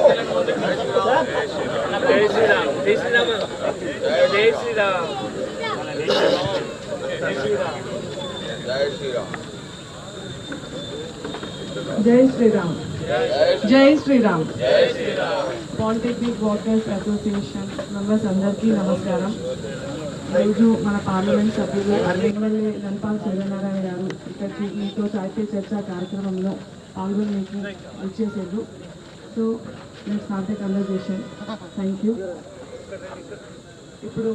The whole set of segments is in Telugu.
जय श्री राम। जय Shri Ram. Polytechnic workers association members అందరికీ నమస్కారం. ఈరోజు మన పార్లమెంట్ సభ్యులు ఎమ్మెల్యే ధన్పాల్ సూర్యనారాయణ గారు ఇక్కడికి మీతో సాహిత్య చర్చ కార్యక్రమంలో పాల్గొని మీకు ఇచ్చేసారు. So let's start the conversation. Thank you. ఇప్పుడు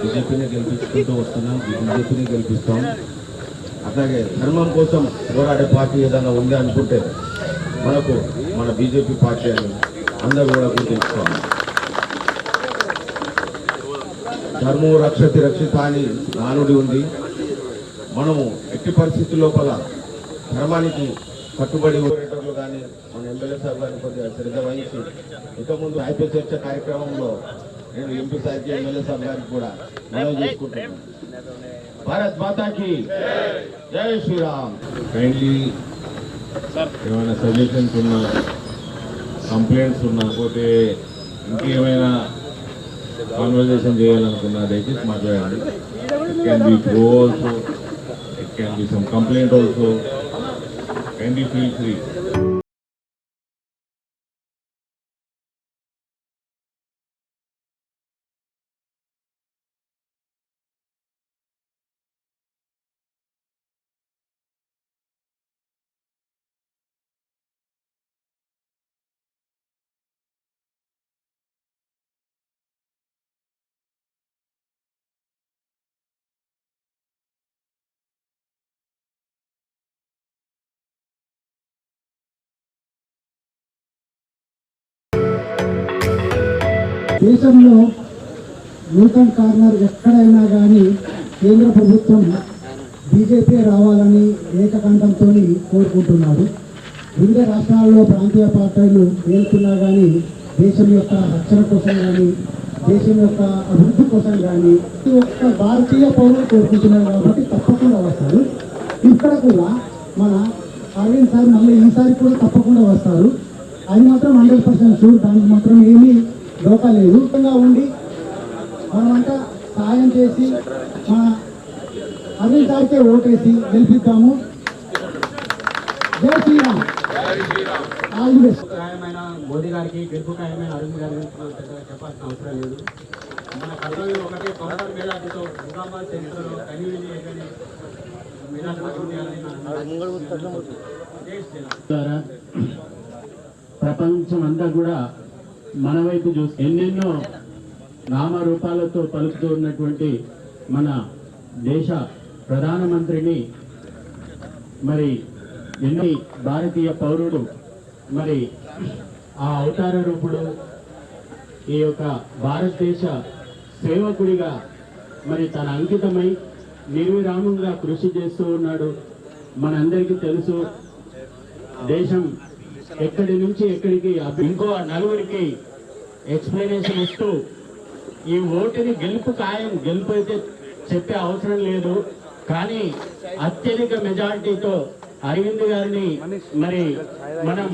బీజేపీని గెలిపించుకుంటూ వస్తున్నాం, బీజేపీని గెలిపిస్తాం. అట్లాగే ధర్మం కోసం పోరాడే పార్టీ ఏదైనా ఉంది అనుకుంటే మనకు మన బీజేపీ పార్టీ అని అందరూ కూడా గుర్తించుకోవాలి. ధర్మం రక్షతి రక్షిత అని నానుడి ఉంది. మనము ఎట్టి పరిస్థితి లోపల ధర్మానికి కట్టుబడి ఓటర్లు కానీ మన ఎమ్మెల్యే సార్ గారిని కొద్దిగా శ్రద్ధ వహించి ఇంతకుముందు సాహిత్య చర్చ కార్యక్రమంలో నేను ఎంపీ సార్కి ఎమ్మెల్యే సార్ గారికి కూడా మనవి చేసుకుంటున్నాను. భారత్ మాతాకి జై శ్రీరామ్. కైండ్లీ ఏమైనా సజెషన్స్ ఉన్నా, కంప్లైంట్స్ ఉన్నా, పోతే ఇంకేమైనా కాన్వర్జేషన్ చేయాలనుకున్నా దయచేసి మాట్లాడండి. It can be pro also, it can be some complaint also. Kindly feel free. దేశంలో న్యూటన్ కార్నర్ ఎక్కడైనా కానీ కేంద్ర ప్రభుత్వం బీజేపీ రావాలని ఏకకంఠంతో కోరుకుంటున్నారు. వివిధ రాష్ట్రాల్లో ప్రాంతీయ పార్టీలు వెళ్తున్నా కానీ దేశం యొక్క రక్షణ కోసం కానీ దేశం యొక్క అభివృద్ధి కోసం కానీ ఒక్క భారతీయ పౌరులు కోరుకుంటున్నారు కాబట్టి తప్పకుండా వస్తారు. ఇక్కడ కూడా మన అరవింద్ సార్ మళ్ళీ ఈసారి కూడా తప్పకుండా వస్తారు. అది మాత్రం 100% షూర్. దానికి మాత్రం ఏమీ డోకా లేదు. ఉండి మనమంతా సాయం చేసి మన అరవింద్ సార్కే ఓటేసి గెలిపిద్దాము. జై శ్రీరామ్. All the best. ఖాయమైన మోదీ గారికి, గెలుపు ఖాయమైన అరవింద్ గారికి చెప్పాల్సిన అవసరం లేదు. మన కర్నూలు ఒకటే కౌంటర్ మెజార్టీతో నిజామాబాద్ చరిత్రలో కనివిని ప్రపంచం అంతా కూడా మన వైపు చూసి ఎన్నెన్నో నామరూపాలతో పలుకుతూ ఉన్నటువంటి మన దేశ ప్రధానమంత్రిని మరి ఎన్ని భారతీయ పౌరుడు మరి ఆ అవతార రూపుడు ఈ యొక్క భారతదేశ సేవకుడిగా మరి తన అంకితమై నిర్విరామంగా కృషి చేస్తూ ఉన్నాడు. మనందరికీ తెలుసు. దేశం ఎక్కడి నుంచి ఎక్కడికి ఇంకో నలుగురికి ఎక్స్ప్లెనేషన్ ఇస్తూ ఈ ఓటుని గెలుపు ఖాయం, గెలుపు అయితే చెప్పే అవసరం లేదు. కానీ అత్యధిక మెజారిటీతో అరవింద్ గారిని మరి మనం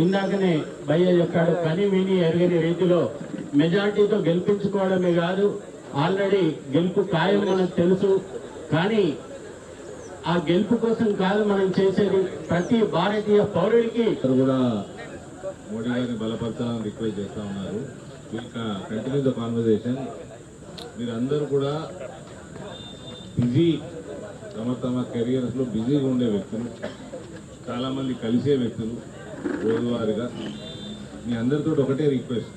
ఇందాకనే భయ్య చెప్పాడు, కని విని ఎరగని రీతిలో మెజారిటీతో గెలిపించుకోవడమే కాదు, ఆల్రెడీ గెలుపు ఖాయం మనకు తెలుసు. కానీ ఆ గెలుపు కోసం కాదు మనం చేసేది, ప్రతి భారతీయ పౌరుడికి కూడా మోడీ గారిని బలపరచాలని రిక్వెస్ట్ చేస్తా ఉన్నారు. Continue the conversation. మీరందరూ కూడా బిజీ, తమ కెరియర్స్లో బిజీగా ఉండే వ్యక్తులు, చాలామంది కలిసే వ్యక్తులు రోజువారీగా. మీ అందరితో ఒకటే రిక్వెస్ట్,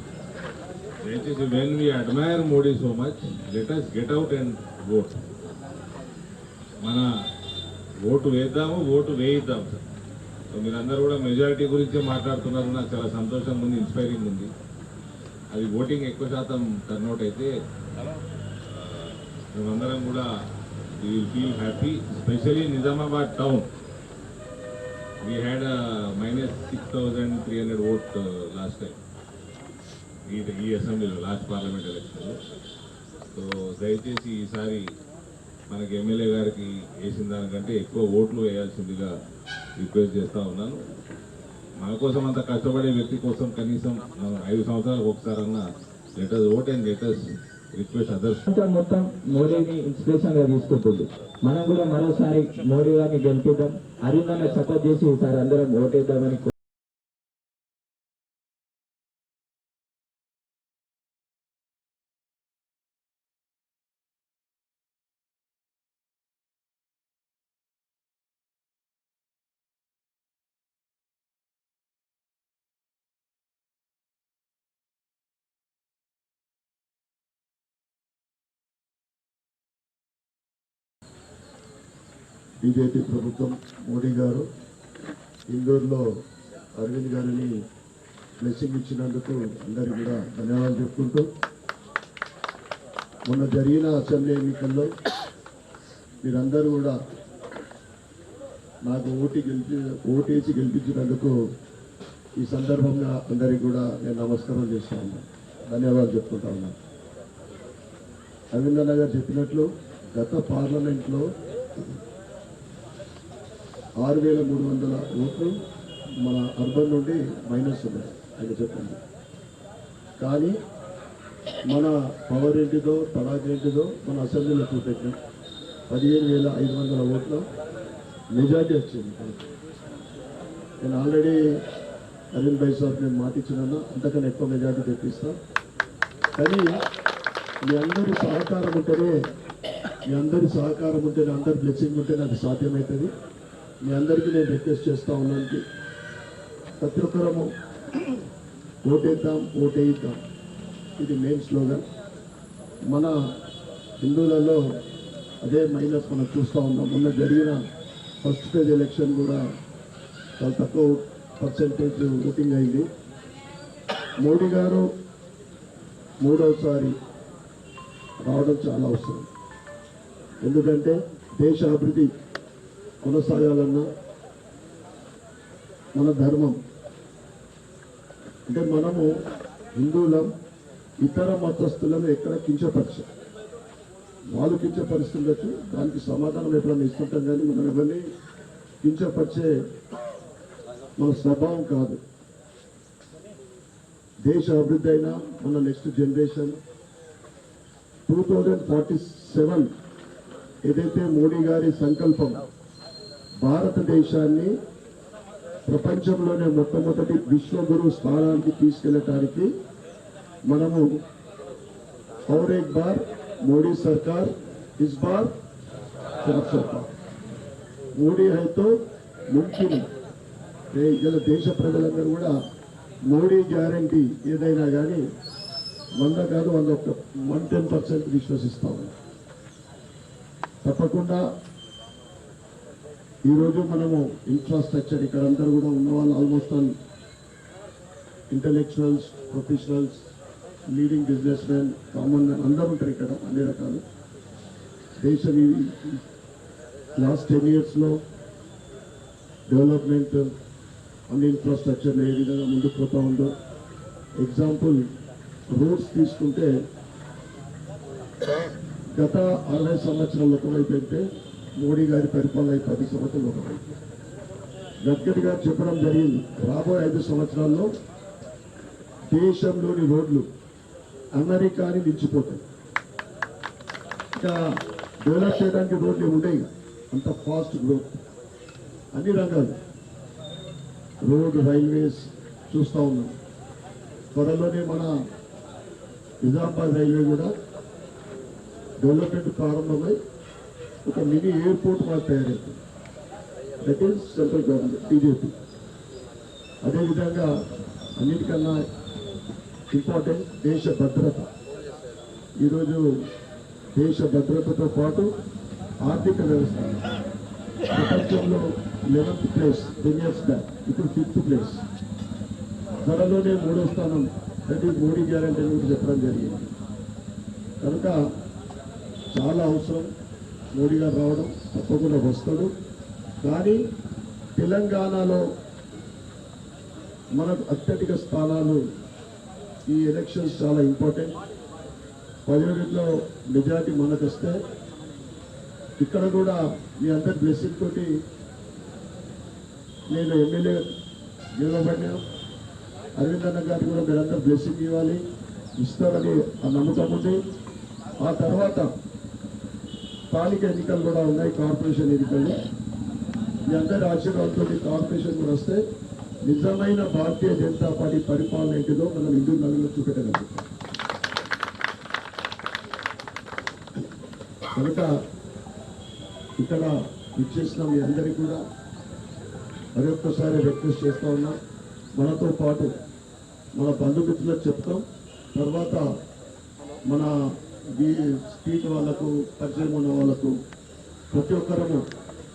దయచేసి when we admire Modi so much, let us get out and vote. మన ఓటు వేద్దాము, ఓటు వేయిద్దాం సార్. సో మీరందరూ కూడా మెజారిటీ గురించే మాట్లాడుతున్నారు. నాకు చాలా సంతోషంగా ఉంది, ఇన్స్పైరింగ్ ఉంది. అది ఓటింగ్ ఎక్కువ శాతం టర్న్అవుట్ అయితే మేమందరం కూడా we will feel happy. Especially Nizamabad town, we had -6,300 vote last time ఈ అసెంబ్లీలో, లాస్ట్ పార్లమెంట్ ఎలక్షన్లో. సో దయచేసి ఈసారి మనకి ఎమ్మెల్యే గారికి వేసిన దానికంటే ఎక్కువ ఓట్లు వేయాల్సిందిగా రిక్వెస్ట్ చేస్తూ ఉన్నాను. మన కోసం అంత కష్టపడే వ్యక్తి కోసం కనీసం 5 సంవత్సరాలకు ఒకసారన్నా letters vote and letters request others. మొత్తం మోడీని ఇన్స్పిరేషన్ గా తీసుకుంటుంది. మనం కూడా మరోసారి మోడీ గారిని గెలిపిద్దాం, అరుణ్ సపోర్ట్ చేసి ఈసారి అందరం ఓటేద్దామని బీజేపీ ప్రభుత్వం మోడీ గారు ఇందూరులో అరవింద్ గారిని బ్లెస్సింగ్ ఇచ్చినందుకు అందరికీ కూడా ధన్యవాదాలు చెప్పుకుంటూ, మొన్న జరిగిన అసెంబ్లీ ఎన్నికల్లో మీరందరూ కూడా నాకు ఓటేసి గెలిపించినందుకు ఈ సందర్భంగా అందరికీ కూడా నేను నమస్కారం చేస్తా ఉన్నాను, ధన్యవాదాలు చెప్పుకుంటా ఉన్నాను. అరవింద్ అన్న గారు చెప్పినట్లు గత పార్లమెంట్లో 6,300 ఓట్లు మన అర్బన్ నుండి మైనస్ ఉన్నాయి ఆయన చెప్పింది. కానీ మన పవర్ ఏంటిదో తడాక్ ఏంటిదో మన అసెంబ్లీలో చూపెట్టినాం. 15,500 ఓట్ల మెజార్టీ వచ్చింది. నేను ఆల్రెడీ అరవింద్ భాయ్ సార్ నేను మాట ఇచ్చినా అంతకన్నా ఎక్కువ మెజార్టీ తెప్పిస్తాను. కానీ మీ అందరి సహకారం ఉంటేనే అందరి బ్లెస్సింగ్ ఉంటేనే అది సాధ్యమవుతుంది. మీ అందరికీ నేను రిక్వెస్ట్ చేస్తూ ఉన్నాను, ప్రతి ఒక్కరము ఓటేయిద్దాం, ఇది మెయిన్ స్లోగన్. మన హిందువులలో అదే మైనస్ మనం చూస్తూ ఉన్నాం. మొన్న జరిగిన ఫస్ట్ ఫేజ్ ఎలక్షన్ కూడా చాలా తక్కువ పర్సెంటేజ్ ఓటింగ్ అయింది. మోడీ గారు 3వసారి రావడం చాలా అవసరం. ఎందుకంటే దేశ అభివృద్ధి కొనసాగాలన్నా మన ధర్మం అంటే మనము హిందువులం ఇతర మతస్థులను ఎక్కడ కించపరిచాం, వాళ్ళు కించపరుస్తుండొచ్చు, దానికి సమాధానం ఎప్పుడైనా ఇస్తుంటాం. కానీ మనం ఎవరిని కించపరిచే మన స్వభావం కాదు. దేశ అభివృద్ధి అయినా మన నెక్స్ట్ జనరేషన్ 2047 ఏదైతే మోడీ గారి సంకల్పం భారతదేశాన్ని ప్రపంచంలోనే మొట్టమొదటి విశ్వగురు స్థానానికి తీసుకెళ్ళటానికి మనము और एक बार मोदी सरकार इस बार सरकार మోడీ అయితే ముఖ్యం. ఇలా దేశ ప్రజలందరూ కూడా మోడీ గ్యారంటీ ఏదైనా కానీ 100 కాదు 110% విశ్వసిస్తాము. తప్పకుండా ఈరోజు మనము ఇన్ఫ్రాస్ట్రక్చర్ ఇక్కడ అందరూ కూడా ఉన్న వాళ్ళు almost all intellectuals, professionals, leading business man, common man అందరూ ఉంటారు ఇక్కడ అన్ని రకాలు. దేశం లాస్ట్ 10 yearsలో డెవలప్మెంట్ అన్ని ఇన్ఫ్రాస్ట్రక్చర్ ఏ విధంగా ముందుకు పోతా ఉందో. ఎగ్జాంపుల్ రోడ్స్ తీసుకుంటే గత 60 సంవత్సరాలు ఒకవైపు అయితే మోడీ గారి పరిపాలన 10 సంవత్సరాలు ఒకవైపు. గడ్కరీ గారు చెప్పడం జరిగింది, రాబోయే 5 సంవత్సరాల్లో దేశంలోని రోడ్లు అమెరికాని మించిపోతాయి. ఇంకా డెవలప్ చేయడానికి రోడ్లు ఉండేవి, అంత ఫాస్ట్ గ్రోత్ అన్ని రంగాలు. రోడ్, రైల్వేస్ చూస్తూ ఉన్నాం. త్వరలోనే మన నిజామాబాద్ రైల్వే కూడా డెవలప్మెంట్ ప్రారంభమై ఒక మినీ ఎయిర్పోర్ట్ మాకు తయారైంది. That is central government BJP. అదేవిధంగా అన్నిటికన్నా ఇంపార్టెంట్ దేశ భద్రత. ఈరోజు దేశ భద్రతతో పాటు ఆర్థిక వ్యవస్థ ప్రపంచంలో 11th ప్లేస్ 10 years బ్యాక్, ఇప్పుడు 5th ప్లేస్. త్వరలోనే 3వ స్థానం, దట్ ఈస్ మోడీ గ్యారంటీ అని చెప్పడం జరిగింది. కనుక చాలా అవసరం మోడీ గారు రావడం, తప్పకుండా వస్తాడు. కానీ తెలంగాణలో మనకు అత్యధిక స్థానాలు ఈ ఎలక్షన్స్ చాలా ఇంపార్టెంట్. 17లో మెజారిటీ మనకు వస్తే ఇక్కడ కూడా మీ అందరి బ్లెస్సింగ్ తోటి నేను ఎమ్మెల్యే నిలబడినాం. అరవింద్ అన్న గారికి కూడా మీరందరూ బ్లెస్సింగ్ ఇవ్వాలి, ఇస్తారని ఆ నమ్మకం ఉంది. ఆ తర్వాత స్థానిక ఎన్నికలు కూడా ఉన్నాయి, కార్పొరేషన్ ఎన్నికలు. మీ అందరి ఆశీర్వాదంతో కార్పొరేషన్ కూడా వస్తే నిజమైన భారతీయ జనతా పార్టీ పరిపాలన ఏంటిదో మనం హిందూ నగరంలో చూపెట్టగలుగుతాం. కనుక ఇక్కడ ఇచ్చేసిన మీ అందరికీ కూడా మరొక్కసారి రిక్వెస్ట్ చేస్తూ ఉన్నాం. మనతో పాటు మన బంధుమిత్రులకు చెప్తాం, తర్వాత మన స్ట్రీట్ వాళ్ళకు, పరిచయం ఉన్న వాళ్ళకు ప్రతి ఒక్కరము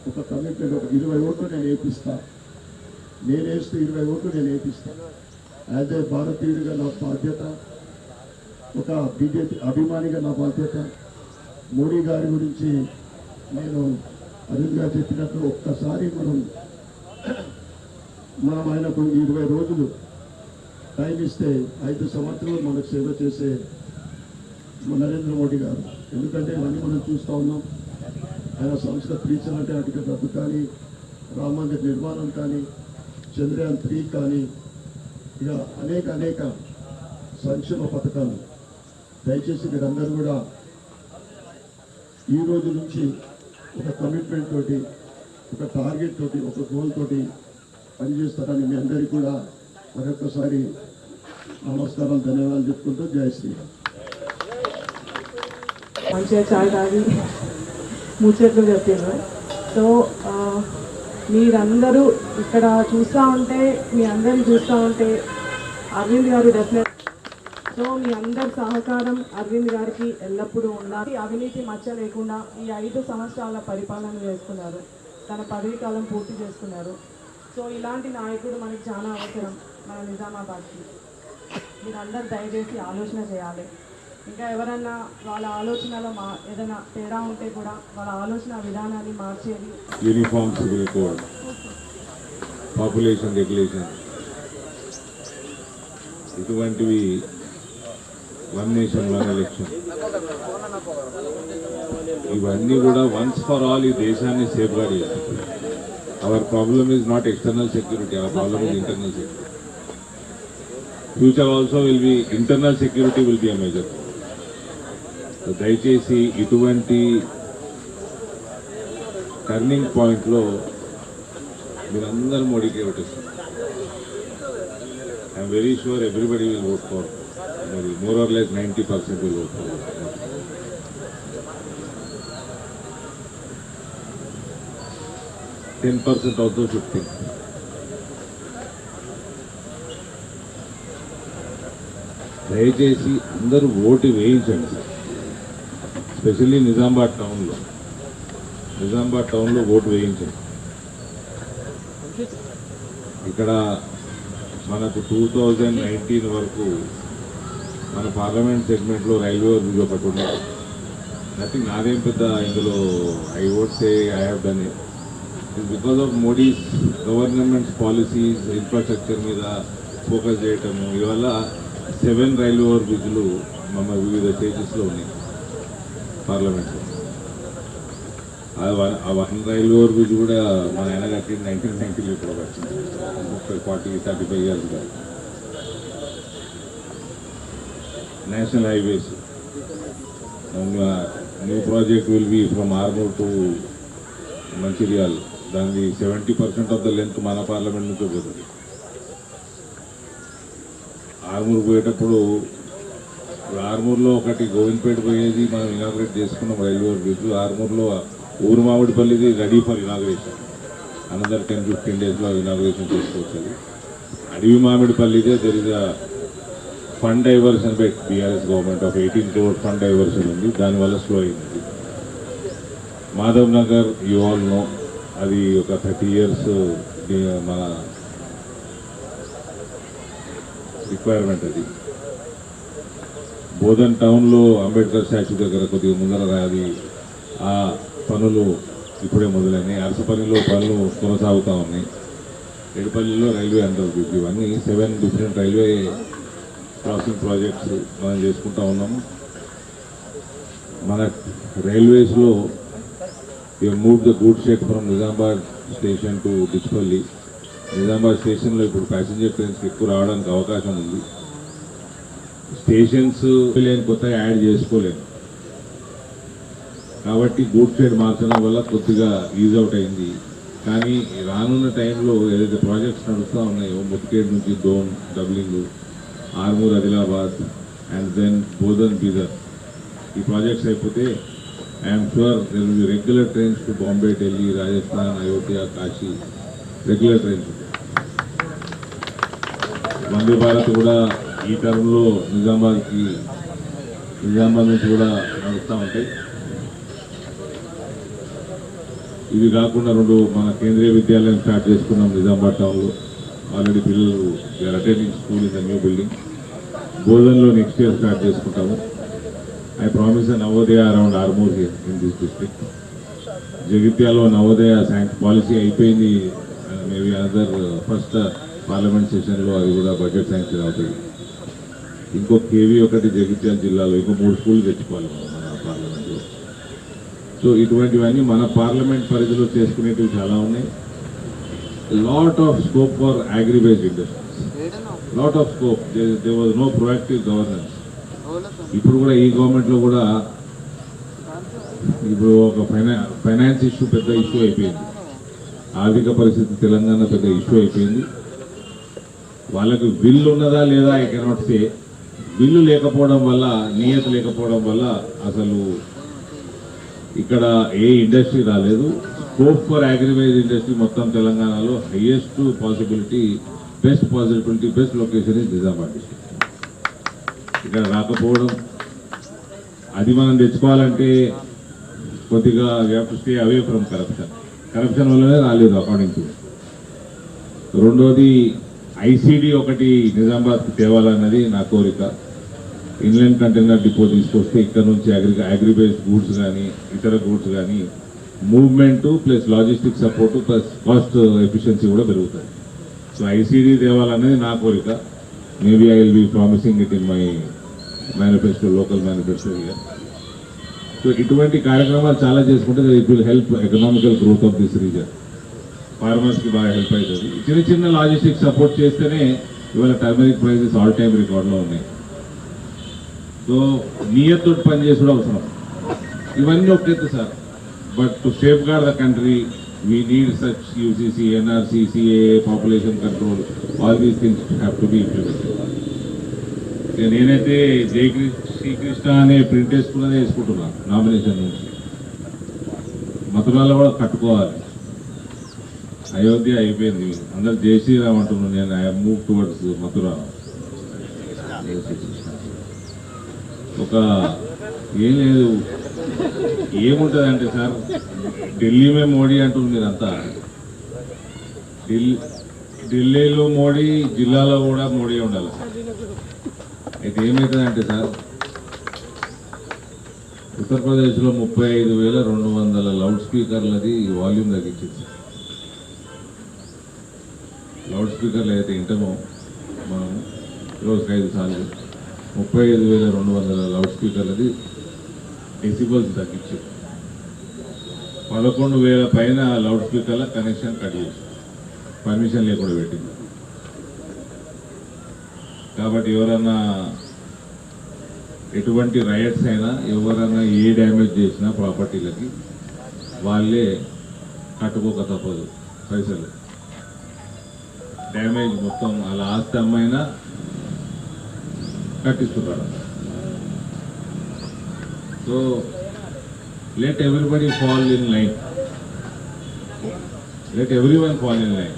ఒక కమిట్మెంట్, ఒక 20 ఓట్లు నేను వేపిస్తా, నేను వేస్తే 20 ఓట్లు నేను వేపిస్తా. యాజ్ ఏ భారతీయుడిగా నా బాధ్యత, ఒక బీజేపీ అభిమానిగా నా బాధ్యత. మోడీ గారి గురించి నేను అరవింద్ గారు చెప్పినట్టు ఒక్కసారి మనం ఆయనకు 20 రోజులు టైం ఇస్తే 5 సంవత్సరాలు మనకు సేవ చేసే నరేంద్ర మోడీ గారు. ఎందుకంటే ఇవన్నీ మనం చూస్తూ ఉన్నాం. ఆయన సంస్కృత రీచర్ అంటే అటుక రద్దు కానీ, రామ మందిర్ నిర్మాణం కానీ, చంద్రయాన్ 3 కానీ, ఇక అనేక సంక్షేమ పథకాలు. దయచేసి మీరందరూ కూడా ఈ రోజు నుంచి ఒక కమిట్మెంట్ తోటి, ఒక టార్గెట్ తోటి, ఒక గోల్ తోటి పనిచేస్తారని మీ అందరికీ కూడా మరొకసారి నమస్కారం, ధన్యవాదాలు చెప్పుకుంటూ జై శ్రీరామ్. మంచిగా చాయ్ తాగి ముచ్చట్లు చెప్పారు. సో మీరందరూ ఇక్కడ చూస్తూ ఉంటే, మీ అందరిని చూస్తూ ఉంటే అరవింద్ గారు డెఫినెట్. సో మీ అందరి సహకారం అరవింద్ గారికి ఎల్లప్పుడూ ఉండాలి. అవినీతి మచ్చ లేకుండా ఈ 5 సంవత్సరాల పరిపాలన చేసుకున్నారు, తన పదవీ కాలం పూర్తి చేసుకున్నారు. సో ఇలాంటి నాయకుడు మనకి చాలా అవసరం మన నిజామాబాద్కి. మీరందరూ దయచేసి ఆలోచన చేయాలి. ఇంకా ఎవరన్నా వాళ్ళ ఆలోచనలో ఏదైనా తేడా ఉంటే కూడా వాళ్ళ ఆలోచన విధానాన్ని మార్చేది. Uniform civil code, population regulation, ఇటువంటివి, 1 నేషన్ 1 ఎలక్షన్, ఇవన్నీ కూడా వన్స్ ఫర్ ఆల్ ఈ దేశాన్ని సేఫ్ గార్డ్ చేస్తాయి. Our problem is not external security, our problem is internal security. Future also will be internal security will be a major. దయచేసి ఇటువంటి టర్నింగ్ పాయింట్లో మీరందరూ మోడీకి ఓటేస్తారు. I'm very sure everybody will vote for, మరి more or less 90% will vote for. 10% also should think. దయచేసి అందరూ ఓటు వేయించండి. స్పెషల్లీ నిజామాబాద్ టౌన్లో ఓటు వేయించండి. ఇక్కడ మనకు 2019 వరకు మన పార్లమెంట్ సెగ్మెంట్లో రైల్వే బ్రిడ్జ్ ఒకటి ఉంది. నథింగ్, నాదేం పెద్ద ఇందులో I vote say I have done it. Because of Modi's governments policies, infrastructure మీద ఫోకస్ చేయటము, ఇవల్ల 7 రైల్వే ఓవర్ బ్రిడ్జ్లు మన వివిధ స్టేజెస్లో ఉన్నాయి పార్లమెంట్లో. ఆ 1 రైల్వే ఓవర్ బ్రిడ్జ్ కూడా మన ఆయన కట్టింది 1990లో ఇప్పుడు వచ్చింది, 40-35 years back. National highways, new project will be from Armoor to Mancherial. దాని 70% ఆఫ్ ద లెంత్ మన పార్లమెంట్ నుంచే పోతుంది. ఆర్మూర్ పోయేటప్పుడు, ఆర్మూర్లో ఒకటి గోవిందపేట పోయేది మనం ఇనాగ్రేట్ చేసుకున్నాం రైల్వే బ్రిడ్జ్. ఆర్మూర్లో ఊరు మామిడిపల్లిది రెడీ ఫర్ ఇనాగ్రేషన్. అనదర్ 10-15 daysలో ఇనాగ్రేషన్ చేసుకోవచ్చు. అడవి మామిడిపల్లిదే there is a fund diversion by BRS government of 18 crore fund diversion ఉంది, దానివల్ల స్లో అయింది. Madhav Nagar you all know, అది ఒక 30 years మన రిక్వైర్మెంట్. అది బోధన్ టౌన్లో అంబేద్కర్ స్టాచ్యూ దగ్గర కొద్దిగా ముందర అది ఆ పనులు ఇప్పుడే మొదలైనాయి. అరసపల్లిలో పనులు కొనసాగుతూ ఉన్నాయి. ఎడపల్లిలో రైల్వే అండర్ బ్రిడ్జ్, ఇవన్నీ 7 డిఫరెంట్ రైల్వే క్రాసింగ్ ప్రాజెక్ట్స్ మనం చేసుకుంటా ఉన్నాము. మన రైల్వేస్లో we have moved the goods shed from Nizamabad station to Dichpalli. Nizamabad స్టేషన్లో ఇప్పుడు ప్యాసింజర్ ట్రైన్స్ ఎక్కువ రావడానికి అవకాశం ఉంది. స్టేషన్స్ లేని కొత్తగా యాడ్ చేసుకోలేము కాబట్టి గూడ్స్ ట్రైన్ మార్చడం వల్ల కొద్దిగా ఈజ్ అవుట్ అయింది. కానీ రానున్న టైంలో ఏదైతే ప్రాజెక్ట్స్ నడుస్తూ ఉన్నాయో ముత్కేడ్ నుంచి Dhone doubling, Armoor Adilabad and then Bodhan Bidar, ఈ ప్రాజెక్ట్స్ అయిపోతే I'm sure there will be regular trains to Bombay, Delhi, Rajasthan, Ayodhya, Kashi, regular trains. Vande Bharat కూడా ఈ టర్మ్లో నిజామాబాద్ నుంచి కూడా నడుస్తూ ఉంటాయి. ఇవి కాకుండా 2 మన కేంద్రీయ విద్యాలయం స్టార్ట్ చేసుకున్నాం నిజామాబాద్ టౌన్లో. ఆల్రెడీ పిల్లలు attending school in the new building. బోధన్లో నెక్స్ట్ ఇయర్ స్టార్ట్ చేసుకుంటాము. I promise Navodaya around Armoor here in this district. జగిత్యాలో నవోదయ పాలసీ అయిపోయింది. మేబీ అనదర్ ఫస్ట్ పార్లమెంట్ సెషన్లో అది కూడా బడ్జెట్ శాంక్షన్ అవుతుంది. ఇంకో కేవీ ఒకటి జగిత్యాల జిల్లాలో ఇంకో 3 స్కూళ్ళు తెచ్చుకోవాలి మన పార్లమెంట్లో. సో ఇటువంటివన్నీ మన పార్లమెంట్ పరిధిలో చేసుకునేటివి చాలా ఉన్నాయి. Lot of scope for agri based industries, lot of scope. There was no proactive governance. ఇప్పుడు కూడా ఈ గవర్నమెంట్లో కూడా ఇప్పుడు ఒక ఫైనాన్స్ ఇష్యూ పెద్ద ఇష్యూ అయిపోయింది. ఆర్థిక పరిస్థితి తెలంగాణ పెద్ద ఇష్యూ అయిపోయింది. వాళ్ళకు బిల్లు ఉన్నదా లేదా ఐ కెనాట్ సే. బిల్లు లేకపోవడం వల్ల, నియత లేకపోవడం వల్ల అసలు ఇక్కడ ఏ ఇండస్ట్రీ రాలేదు. స్కోప్ ఫర్ అగ్రిబేస్డ్ ఇండస్ట్రీ మొత్తం తెలంగాణలో highest possibility, best location is Nizamabad district. ఇక్కడ రాకపోవడం, అది మనం తెచ్చుకోవాలంటే కొద్దిగా we have to stay away from corruption వల్లనే రాలేదు అకార్డింగ్ టు. రెండోది ఐసీడీ ఒకటి నిజామాబాద్కి తేవాలన్నది నా కోరిక. ఇన్లాండ్ కంటైనర్ డిపో తీసుకొస్తే ఇక్కడ నుంచి అగ్రిబేస్డ్ గూడ్స్ కానీ ఇతర గూడ్స్ కానీ movement plus logistic support plus cost efficiency కూడా పెరుగుతుంది. సో ఐసీడీ తేవాలన్నది నా కోరిక. Maybe I will be promising it in my manifesto, local manifesto here. So ఇటువంటి కార్యక్రమాలు చాలా చేసుకుంటే it will help economical growth of this region. ఫార్మర్స్కి బాగా హెల్ప్ అవుతుంది. చిన్న లాజిస్టిక్ సపోర్ట్ చేస్తేనే ఇవాళ టర్మరిక్ ప్రైజెస్ ఆల్ టైమ్ రికార్డులో ఉన్నాయి. సో నియత్తో పనిచేసడం అవసరం. ఇవన్నీ ఒకేది sir. But to safeguard the country we need such UCC, NRC, CAA, population control, all these things have to be implemented. నేనైతే శ్రీకృష్ణ అనే ప్రింట్ వేసుకున్నదే వేసుకుంటున్నాను నామినేషన్ నుంచి. మథురాలో కూడా కట్టుకోవాలి. అయోధ్య అయిపోయింది, అందరు జై శ్రీరామ్ అంటున్నాను. నేను ఐ మూవ్ టువర్డ్స్ మథురా. ఒక ఏం లేదు, ఏముంటుంది అంటే సార్, ఢిల్లీ మే మోడీ అంటుంది మీరంతా. ఢిల్లీలో మోడీ, జిల్లాలో కూడా మోడీ ఉండాలి. అయితే ఏమవుతుందంటే సార్, ఉత్తరప్రదేశ్లో 35,200 లౌడ్ స్పీకర్లది వాల్యూమ్ తగ్గించింది. లౌడ్ స్పీకర్లు అయితే వింటామో మనం రోజుకి 5 సార్లు 35,200 లౌడ్ స్పీకర్లది డెసిబల్స్ తగ్గించారు. 11,000 పైన లౌడ్ స్పీకర్ల కనెక్షన్ కట్ చేసి పర్మిషన్ లేకుండా పెట్టింది. కాబట్టి ఎవరన్నా ఎటువంటి రైట్స్ అయినా, ఎవరన్నా ఏ డ్యామేజ్ చేసినా ప్రాపర్టీలకి వాళ్ళే కట్టుకోక తప్పదు. పైసలు డ్యామేజ్ మొత్తం అలా ఆస్తి అమ్మైనా కట్టిస్తున్నారు. So let everybody fall in line, let everyone fall in line.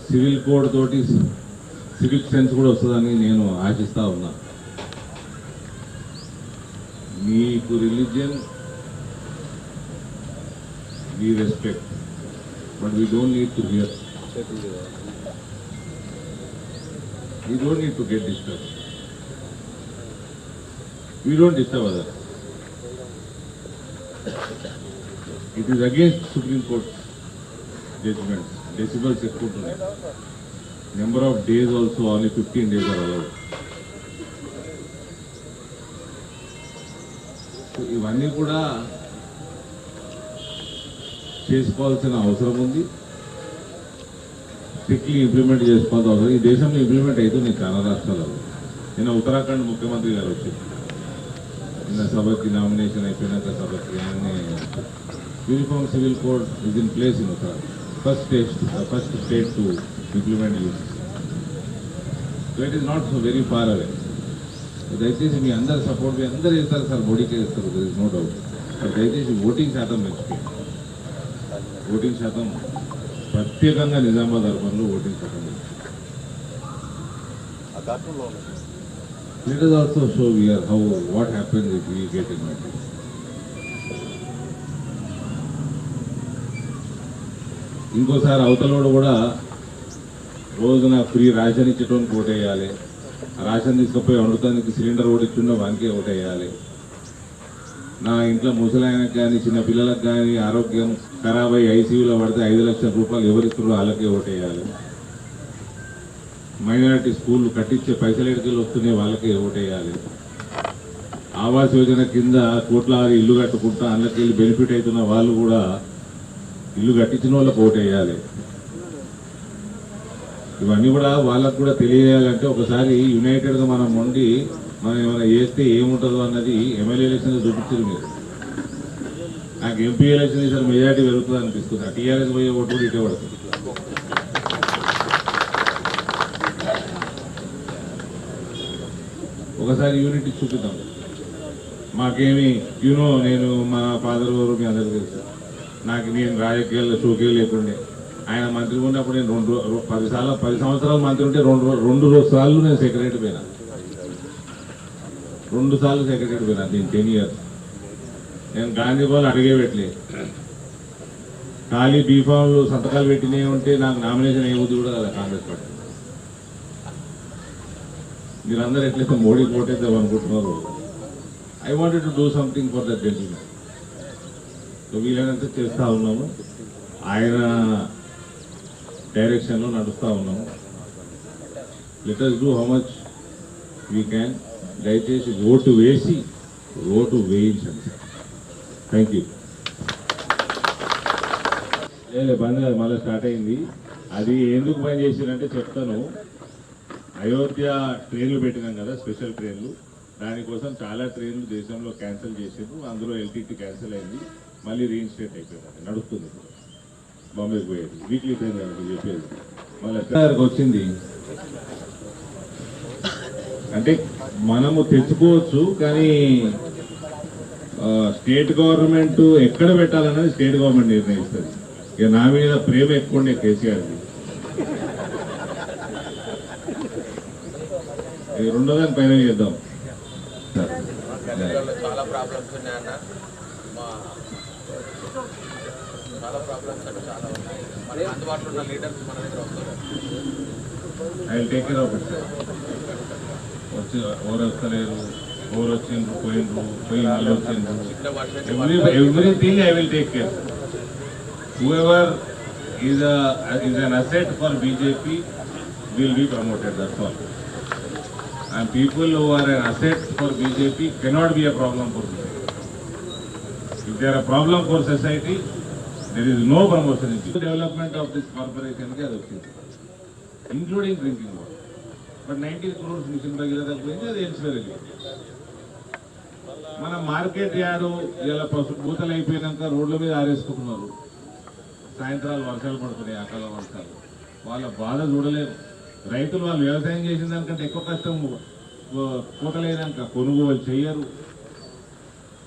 Civil code తోటి సివిక్ సెన్స్ కూడా వస్తుందని నేను ఆశిస్తా ఉన్నా. మీకు religion we respect, but we don't need to hear. We don't need to get disturbed. We don't disturb others. It is against Supreme Court judgments. Decibels ఎక్కువ. Number of days also only 15 days are allowed. So ఇవన్నీ కూడా చేసుకోవాల్సిన అవసరం ఉంది, స్ట్రిక్ట్లీ ఇంప్లిమెంట్ చేసుకోవాల్సిన అవసరం. ఈ దేశంలో ఇంప్లిమెంట్ అవుతుంది చాలా రాష్ట్రాలలో. నిన్న ఉత్తరాఖండ్ ముఖ్యమంత్రి గారు వచ్చి నిన్న సభకి నామినేషన్ అయిపోయినాక సభకి ఆయన uniform civil code is in place in Uttarakhand, first state to implement use. So it is not so very far away. దయచేసి మీ అందరి సపోర్ట్, మీ అందరూ వేస్తారు సార్, మోడీకే వేస్తారు, there is no doubt. But దయచేసి ఓటింగ్ శాతం పెంచుకోండి. ఓటింగ్ శాతం ప్రత్యేకంగా నిజామాబాద్ అర్బన్లో ఓటింగ్ శాతం Let us also show here what happens if we get invited. ఇంకోసారి అవతలోడు కూడా రోజు నాకు ఫ్రీ రేషన్ ఇచ్చేటోనికి ఓటేయాలి, రేషన్ తీసుకుపోయి వండుతానికి సిలిండర్ ఓడిచ్చుండో వానికి ఓటేయాలి, నా ఇంట్లో ముసలాయనకు కానీ చిన్న పిల్లలకు కానీ ఆరోగ్యం ఖరాబ్ అయ్యి ఐసీయూలో పడితే 5 లక్షల రూపాయలు ఎవరిస్తున్నారో వాళ్ళకే ఓటేయాలి, మైనారిటీ స్కూల్ కట్టించే పైసలు ఎడికలు వస్తున్నాయి వాళ్ళకే ఓటేయాలి, ఆవాస్ యోజన కింద కోట్లాది ఇల్లు కట్టుకుంటా అందులోకెళ్ళి బెనిఫిట్ అవుతున్న వాళ్ళు కూడా ఇల్లు కట్టించిన వాళ్ళకి ఓటేయాలి. ఇవన్నీ కూడా వాళ్ళకు కూడా తెలియజేయాలంటే ఒకసారి యునైటెడ్గా మనం ఉండి మనం ఏమైనా చేస్తే ఏముంటుందో అన్నది ఎమ్మెల్యే ఎలక్షన్లో చూపించారు మీరు. నాకు ఎంపీ ఎలక్షన్ ఈసారి మెజారిటీ పెరుగుతుంది అనిపిస్తుంది. ఆ టీఆర్ఎస్ పోయే ఓటు కూడా ఇటే పడుతుంది. ఒకసారి యూనిటీ చూపిద్దాం. మాకేమి నేను మా ఫాదర్ ఎవరు మీ అందరికీ తెలుసు. నేను రాజకీయాల్లో షోకే లేకుండే. ఆయన మంత్రి ఉన్నప్పుడు నేను 10 సంవత్సరాలు మంత్రి ఉంటే 2 సార్లు నేను సెక్రటరీ పోయినా. 2 సార్లు సెక్రటరీ పోయినా. నేను 10 years. నేను గాంధీ వాళ్ళు అడిగే పెట్టలే. ఖాళీ బీఫామ్లు సంతకాలు పెట్టినవి ఉంటే నాకు నామినేషన్ అయ్యేది కూడా కదా కాంగ్రెస్ పార్టీ. మీరందరూ ఎట్లయితే మోడీకి ఓటేద్దాం అనుకుంటున్నారు. I wanted to do something for that gentlemen. So వీలైనంత చేస్తూ ఉన్నాము, ఆయన డైరెక్షన్లో నడుస్తూ ఉన్నాము. Let us do how much we can. దయచేసి ఓటు వేసి ఓటు వేయించండి. Thank you. బంద్ కాదు, మళ్ళీ స్టార్ట్ అయింది. అది ఎందుకు బంద్ చేసిరంటే చెప్తాను. అయోధ్య ట్రైన్లు పెట్టినాం కదా, స్పెషల్ ట్రైన్లు. దానికోసం చాలా ట్రైన్లు దేశంలో క్యాన్సిల్ చేసారు. అందులో ఎల్టీటీ క్యాన్సిల్ అయింది, మళ్ళీ రీఇన్స్టేట్ అయిపోయింది, నడుస్తుంది. బాంబేకి పోయేది వీక్లీ ట్రైన్ కదా చెప్పేది. మళ్ళీ వచ్చింది అంటే మనము తెచ్చుకోవచ్చు, కానీ స్టేట్ గవర్నమెంట్ ఎక్కడ పెట్టాలన్నది స్టేట్ గవర్నమెంట్ నిర్ణయిస్తుంది. ఇక నా మీద ప్రేమ ఎక్కువ ఉండే కేసీఆర్ది. రెండో దాని పైన చేద్దాం. చాలా ప్రాబ్లమ్స్ ఉన్నాయన్న, చాలా ప్రాబ్లమ్స్ అంటే చాలా ఉన్నాయి. మరి అందుబాటులో ఉన్న లీడర్స్ మన దగ్గర వస్తారు. I will take care of it sir. వచ్చి ఎవరు వస్తలేరు, ఎవరు వచ్చిండ్రు పోయి మళ్ళీ వచ్చిండ్రు, everything I will take care. Whoever is an asset for BJP will be promoted, that's all. And people who are an asset for BJP cannot be a problem for BJP. If they are a problem for society, there is no promotion in BJP. Development of this corporation, including drinking water. But 90 crores mission Bhagirath going, అది elsewhere. మన మార్కెట్ యార్డు ఇలా బూతలు అయిపోయినాక రోడ్ల మీద ఆరేసుకుంటున్నారు. సాయంత్రాలు వర్షాలు పడుతున్నాయి, అకాల వర్షాలు. వాళ్ళ బాధ చూడలేరు. రైతులు వాళ్ళు వ్యవసాయం చేసిన దానికంటే ఎక్కువ కష్టం పూతలైనాక కొనుగోలు చేయరు.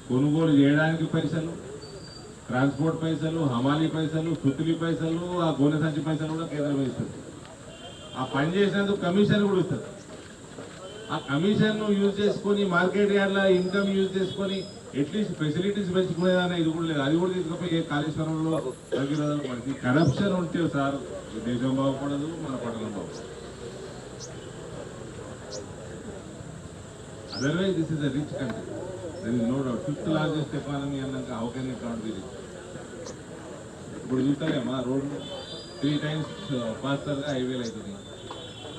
కొనుగోలు చేయడానికి పైసలు, ట్రాన్స్పోర్ట్ పైసలు, హమాలీ పైసలు, సుత్తులి పైసలు, ఆ గోనె సంచి పైసలు కూడా కేంద్రం ఇస్తుంది. ఆ పని చేసినందుకు కమిషన్ కూడా ఇస్తుంది. ఆ కమిషన్ యూజ్ చేసుకొని మార్కెట్ యార్డ్ల ఇన్కమ్ యూజ్ చేసుకొని అట్లీస్ట్ ఫెసిలిటీస్ పెంచుకునేదాన్ని ఇది కూడా లేదు. అది కూడా తీసుకుపోయి కాళేశ్వరంలో మనకి కరప్షన్ ఉంటే సార్ దేశం బాగుపడదు, మన పట్టణం బాగుపడదు. Otherwise this is a rich country, there is no doubt. 5th largest economy అన్నాక how can you can't be rich? ఇప్పుడు చూస్తారేమా రోడ్లు 3 times ఫాస్టర్గా హైవేలు అవుతుంది.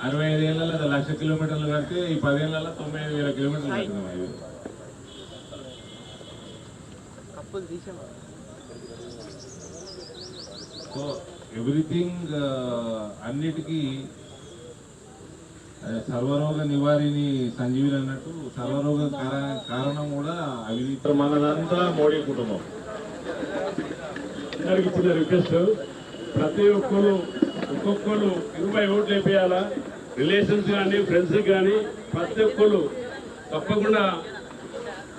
65 ఏళ్ళలో 1,00,000 కిలోమీటర్లు కడితే ఈ 10 ఏళ్ళలో 95,000 కిలోమీటర్లు కడుతున్నాం హైవే. సో ఎవ్రీథింగ్ అన్నిటికీ సర్వరోగ నివారిణి సంజీవిని అన్నట్టు సర్వరోగ కారణం కూడా అవినీతి. మనదంతా మోడీ కుటుంబం. అందరికి ఇచ్చిన రిక్వెస్ట్, ప్రతి ఒక్కరు ఒక్కొక్కరు 20 ఓట్లు వేయాలా, రిలేషన్స్ కానీ ఫ్రెండ్స్ కానీ ప్రతి ఒక్కరు తప్పకుండా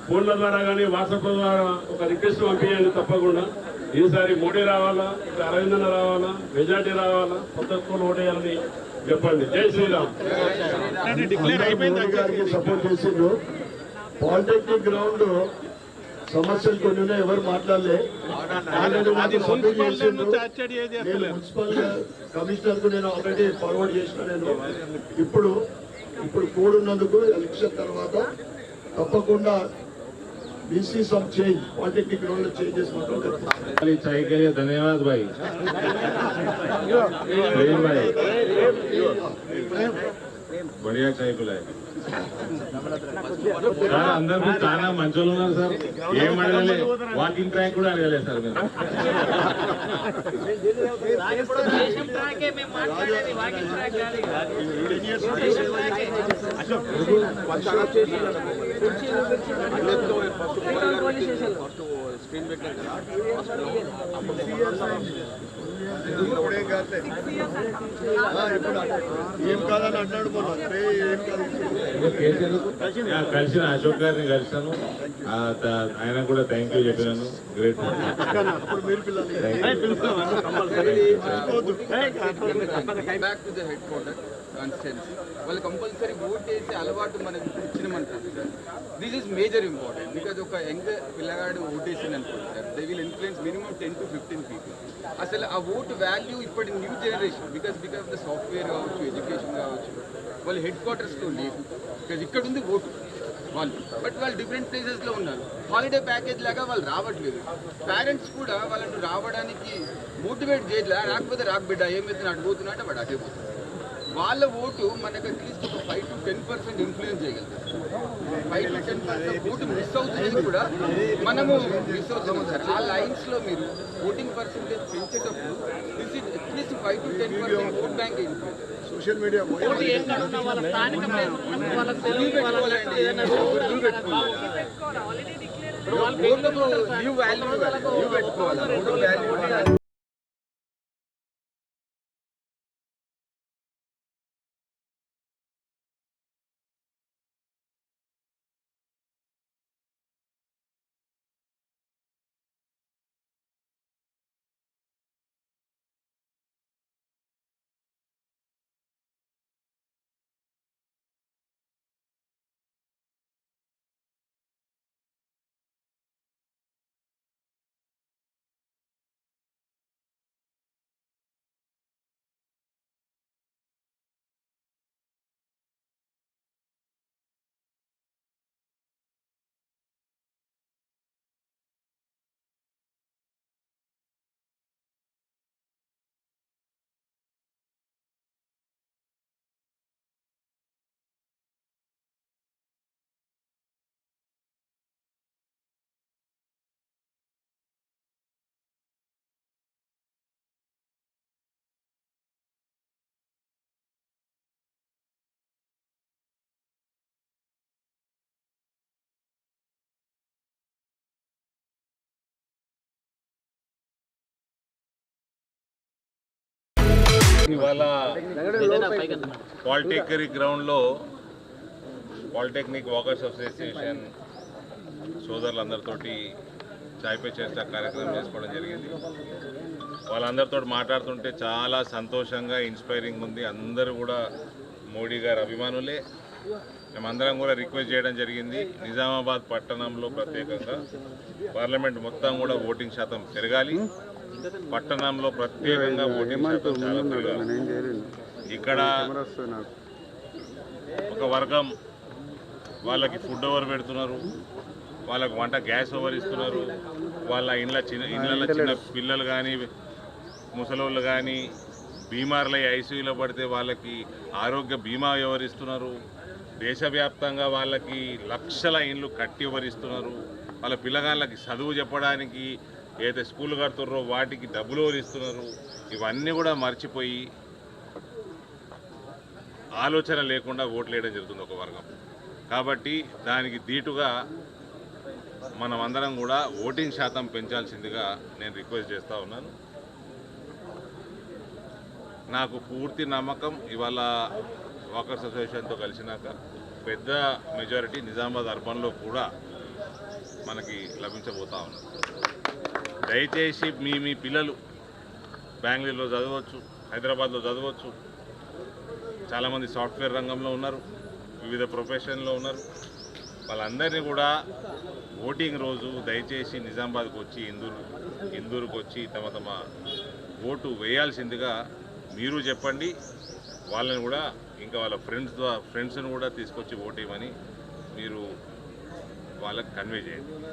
ఫోన్ల ద్వారా కానీ వాట్సాప్ ద్వారా ఒక రిక్వెస్ట్ పంపించండి. తప్పకుండా ఈసారి మోడీ రావాలా, అరవింద్ రావాలా, మెజార్టీ రావాలా, ప్రతి ఒక్కరు ఓటేయాలని చెప్పండి. జై శ్రీరామ్. మోడీ గారికి సపోర్ట్ చేసిండ్రు. పాలిటెక్నిక్ గ్రౌండ్ సమస్యలు కొన్ని ఉన్నాయి, ఎవరు మాట్లాడలే. నేను మున్సిపల్ కమిషనర్ కు నేను ఆల్రెడీ ఫార్వర్డ్ చేసిన. నేను ఇప్పుడు కూడున్నందుకు ఎలక్షన్ తర్వాత తప్పకుండా बीसी सब चेंज पॉलिटेक्निक ग्राउंड चेंजेस चाय के लिए धन्यवाद भाई. प्रेम भाई बढ़िया चाय पिलाए. సార్ అందరూ చాలా మంచోళ్ళు ఉన్నారు సార్. ఏం అడగలే, వాకింగ్ ట్రాక్ కూడా అడగలేదు సార్ మీరు. స్క్రీన్ పెట్టారు కదా, ఏం కాదని అన్నాడు. కలిసిన అశోక్ గారిని కలిసాను, ఆయన కూడా థ్యాంక్ యూ చెప్పినాను. Great. Back to the headquarter constituency వాళ్ళు కంపల్సరీ ఓట్ చేసే అలవాటు మనకి ఇచ్చినామనుకోండి sir. This is major important. Because ఒక యంగ్ పిల్లగాడు ఓట్ వేసింది అనుకోండి sir, they will influence minimum 10 to 15 people. అసలు ఆ ఓటు వాల్యూ ఇప్పటి new generation because of the software కావచ్చు, ఎడ్యుకేషన్ కావచ్చు, వాళ్ళు హెడ్ క్వార్టర్స్లో లేదు. బికాజ్ ఇక్కడ ఉంది ఓటు వాళ్ళు, బట్ వాళ్ళు డిఫరెంట్ ప్లేసెస్లో ఉన్నారు. హాలిడే ప్యాకేజ్ లాగా వాళ్ళు రావట్లేదు. పేరెంట్స్ కూడా వాళ్ళని రావడానికి మోటివేట్ చేయట్లే. రాకపోతే రాకబిడ్డ ఏమైతే అడిపోతున్నా అంటే వాడు అడిగిపోతుంది. వాళ్ళ ఓటు మనకు అట్లీస్ట్ ఒక 5 to 10% ఇన్ఫ్లుయెన్స్ చేయగలుగుతారు. 5 to 10% ఓటు మిస్ అవుతుంది కూడా మనము మిస్ అవుతున్నాం సార్. ఆ లైన్స్లో మీరు ఓటింగ్ పర్సెంటేజ్ పెంచేటప్పుడు this is at least 5 to 10% vote bank influence. Social media పెట్టుకోవాలి. ఇవాళ పాలిటెక్నిక్ గ్రౌండ్లో పాలిటెక్నిక్ వాకర్స్ అసోసియేషన్ సోదరులందరితోటి చాయ్ పే చర్చ కార్యక్రమం చేసుకోవడం జరిగింది. వాళ్ళందరితో మాట్లాడుతుంటే చాలా సంతోషంగా, ఇన్స్పైరింగ్ ఉంది. అందరూ కూడా మోడీ గారి అభిమానులే. మేమందరం కూడా రిక్వెస్ట్ చేయడం జరిగింది, నిజామాబాద్ పట్టణంలో ప్రత్యేకంగా పార్లమెంట్ మొత్తం కూడా ఓటింగ్ శాతం పెరగాలి. పట్టణంలో ప్రత్యేకంగా ఓటింగ్ శాతం చాలా పెరగాలి. ఇక్కడ ఒక వర్గం వాళ్ళకి ఫుడ్ ఓవర్ పెడుతున్నారు, వాళ్ళకు వంట గ్యాస్ ఓవర్ ఇస్తున్నారు, వాళ్ళ ఇళ్ళ చిన్న పిల్లలు కానీ ముసలోళ్ళు కానీ బీమార్లై ఐసీయూలో పడితే వాళ్ళకి ఆరోగ్య బీమా ఎవరిస్తున్నారు. దేశవ్యాప్తంగా వాళ్ళకి లక్షల ఇండ్లు కట్టి ఎవరిస్తున్నారు. వాళ్ళ పిల్లగాళ్ళకి చదువు చెప్పడానికి ఏదైతే స్కూల్ కడుతున్నారో వాటికి డబ్బులు ఇస్తున్నారు, ఇవన్నీ కూడా మర్చిపోయి ఆలోచన లేకుండా ఓట్లు వేయడం జరుగుతుంది ఒక వర్గం. కాబట్టి దానికి దీటుగా మనం అందరం కూడా ఓటింగ్ శాతం పెంచాల్సిందిగా నేను రిక్వెస్ట్ చేస్తూ ఉన్నాను. నాకు పూర్తి నమ్మకం ఇవాళ వాకర్స్ అసోసియేషన్తో కలిసినాక పెద్ద మెజారిటీ నిజామాబాద్ అర్బన్లో కూడా మనకి లభించబోతా ఉన్నారు. దయచేసి మీ పిల్లలు బెంగళూరులో చదవచ్చు, హైదరాబాద్లో చదవచ్చు, చాలామంది సాఫ్ట్వేర్ రంగంలో ఉన్నారు, వివిధ ప్రొఫెషన్లో ఉన్నారు. వాళ్ళందరినీ కూడా ఓటింగ్ రోజు దయచేసి నిజామాబాద్కి వచ్చి ఇందూరుకు వచ్చి తమ ఓటు వేయాల్సిందిగా మీరు చెప్పండి. వాళ్ళని కూడా ఇంకా వాళ్ళ ఫ్రెండ్స్ని కూడా తీసుకొచ్చి ఓటు వేయమని మీరు వాళ్ళకి కన్వే చేయండి.